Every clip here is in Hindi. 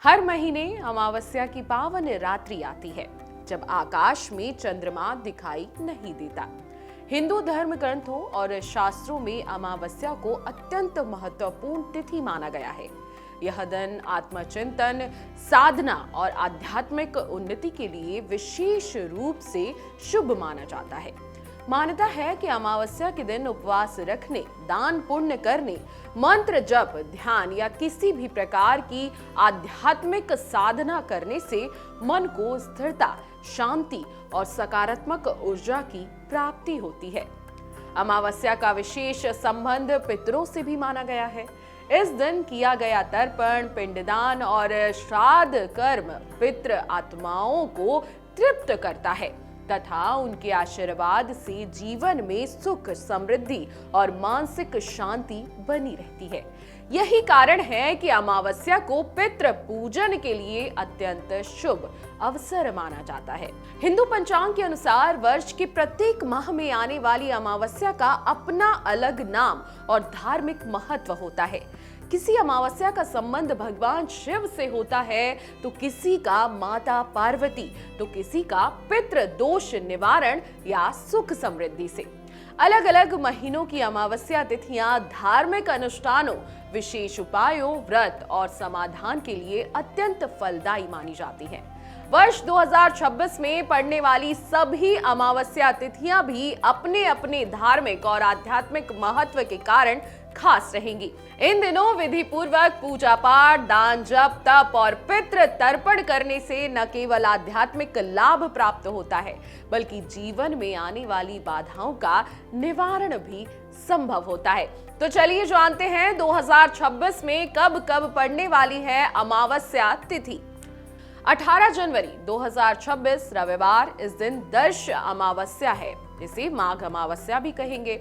हर महीने अमावस्या की पावन रात्रि आती है जब आकाश में चंद्रमा दिखाई नहीं देता। हिंदू धर्म ग्रंथों और शास्त्रों में अमावस्या को अत्यंत महत्वपूर्ण तिथि माना गया है। यह दिन आत्मचिंतन, साधना और आध्यात्मिक उन्नति के लिए विशेष रूप से शुभ माना जाता है। मान्यता है कि अमावस्या के दिन उपवास रखने, दान पुण्य करने, मंत्र जप, ध्यान या किसी भी प्रकार की आध्यात्मिक साधना करने से मन को स्थिरता, शांति और सकारात्मक ऊर्जा की प्राप्ति होती है। अमावस्या का विशेष संबंध पितरों से भी माना गया है। इस दिन किया गया तर्पण, पिंडदान और श्राद्ध कर्म पितृ आत्माओं को तृप्त करता है तथा उनके आशीर्वाद से जीवन में सुख, समृद्धि और मानसिक शांति बनी रहती है। यही कारण है कि अमावस्या को पितृ पूजन के लिए अत्यंत शुभ अवसर माना जाता है। हिंदू पंचांग के अनुसार वर्ष के प्रत्येक माह में आने वाली अमावस्या का अपना अलग नाम और धार्मिक महत्व होता है। किसी अमावस्या का संबंध भगवान शिव से होता है तो किसी का माता पार्वती, तो किसी का पितृ दोष निवारण या सुख समृद्धि से। अलग अलग महीनों की अमावस्या तिथियां धार्मिक अनुष्ठानों, विशेष उपायों, व्रत और समाधान के लिए अत्यंत फलदायी मानी जाती हैं। वर्ष 2026 में पड़ने वाली सभी अमावस्या तिथियां भी अपने अपने धार्मिक और आध्यात्मिक महत्व के कारण खास रहेंगी। इन दिनों विधि पूर्वक पूजा पाठ, दान, जप, तप और पितृ तर्पण करने से न केवल आध्यात्मिक लाभ प्राप्त होता है बल्कि जीवन में आने वाली बाधाओं का निवारण भी संभव होता है। तो चलिए जानते हैं 2026 में कब कब पड़ने वाली है अमावस्या तिथि। 18 जनवरी 2026 रविवार, इस दिन दर्श अमावस्या है, इसे माघ अमावस्या भी कहेंगे।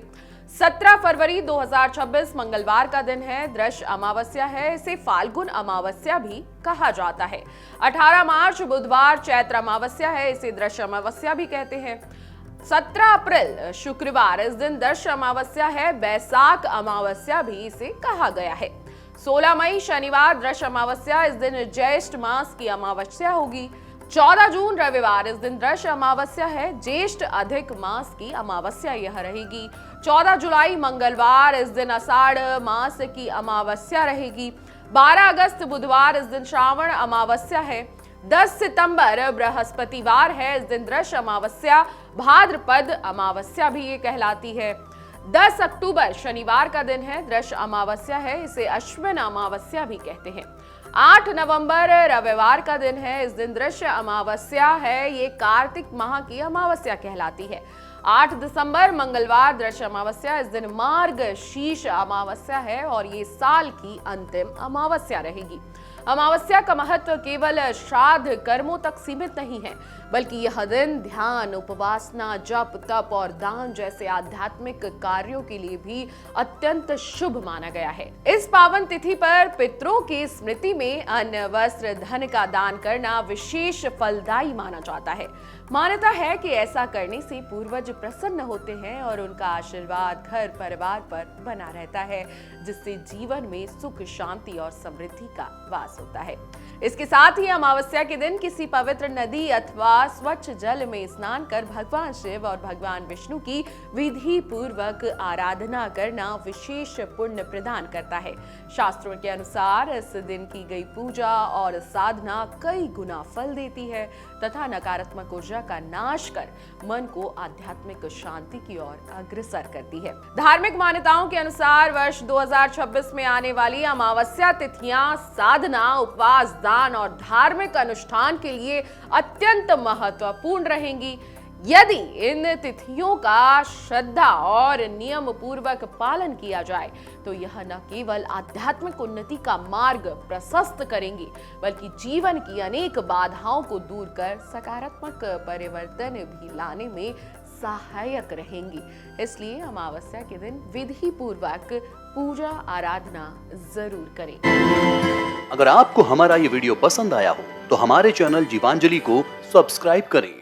17 फरवरी 2026 मंगलवार का दिन है, दृश्य अमावस्या है, इसे फाल्गुन अमावस्या भी कहा जाता है। 18 मार्च बुधवार चैत्र अमावस्या है, इसे दृश्य अमावस्या भी कहते हैं। 17 अप्रैल शुक्रवार, इस दिन दर्श अमावस्या है, बैसाख अमावस्या भी इसे कहा गया है। 16 मई शनिवार दृश्य अमावस्या, इस दिन ज्येष्ठ मास की अमावस्या होगी। 14 जून रविवार, इस दिन दृश्य अमावस्या है, ज्येष्ठ अधिक मास की अमावस्या यह रहेगी। 14 जुलाई मंगलवार, इस दिन आषाढ़ मास की अमावस्या रहेगी। 12 अगस्त बुधवार, इस दिन श्रावण अमावस्या है। 10 सितंबर बृहस्पतिवार है, इस दिन दृश्य अमावस्या, भाद्रपद अमावस्या भी ये कहलाती है। 10 अक्टूबर शनिवार का दिन है, दृश्य अमावस्या है, इसे अश्विन अमावस्या भी कहते हैं। 8 नवंबर रविवार का दिन है, इस दिन दृश्य अमावस्या है, ये कार्तिक माह की अमावस्या कहलाती है। 8 दिसंबर मंगलवार दृश्य अमावस्या, इस दिन मार्गशीर्ष अमावस्या है और ये साल की अंतिम अमावस्या रहेगी। अमावस्या का महत्व केवल श्राद्ध कर्मों तक सीमित नहीं है बल्कि यह दिन ध्यान, उपासना, जप, तप और दान जैसे आध्यात्मिक कार्यों के लिए भी अत्यंत शुभ माना गया है। इस पावन तिथि पर पितरों की स्मृति में अन्न, वस्त्र, धन का दान करना विशेष फलदायी माना जाता है। मान्यता है कि ऐसा करने से पूर्वज प्रसन्न होते हैं और उनका आशीर्वाद घर परिवार पर बना रहता है, जिससे जीवन में सुख, शांति और समृद्धि का वास होता है। इसके साथ ही अमावस्या के दिन किसी पवित्र नदी अथवा स्वच्छ जल में स्नान कर भगवान शिव और भगवान विष्णु की विधि पूर्वक आराधना करना विशेष पुण्य प्रदान करता है। शास्त्रों के अनुसार इस दिन की गई पूजा और साधना कई गुना फल देती है तथा नकारात्मक ऊर्जा का नाश कर मन को आध्यात्मिक शांति की ओर अग्रसर करती है। धार्मिक मान्यताओं के अनुसार वर्ष 2026 में आने वाली अमावस्या तिथियां साधना, उपवास, दान और धार्मिक अनुष्ठान के लिए अत्यंत महत्वपूर्ण रहेंगी। यदि इन तिथियों का श्रद्धा और नियम पूर्वक पालन किया जाए तो यह न केवल आध्यात्मिक उन्नति का मार्ग प्रशस्त करेंगी बल्कि जीवन की अनेक बाधाओं को दूर कर सकारात्मक परिवर्तन भी लाने में सहायक रहेंगी। इसलिए अमावस्या के दिन विधि पूर्वक पूजा आराधना जरूर करें। अगर आपको हमारा ये वीडियो पसंद आया हो तो हमारे चैनल जीवांजलि को सब्सक्राइब करें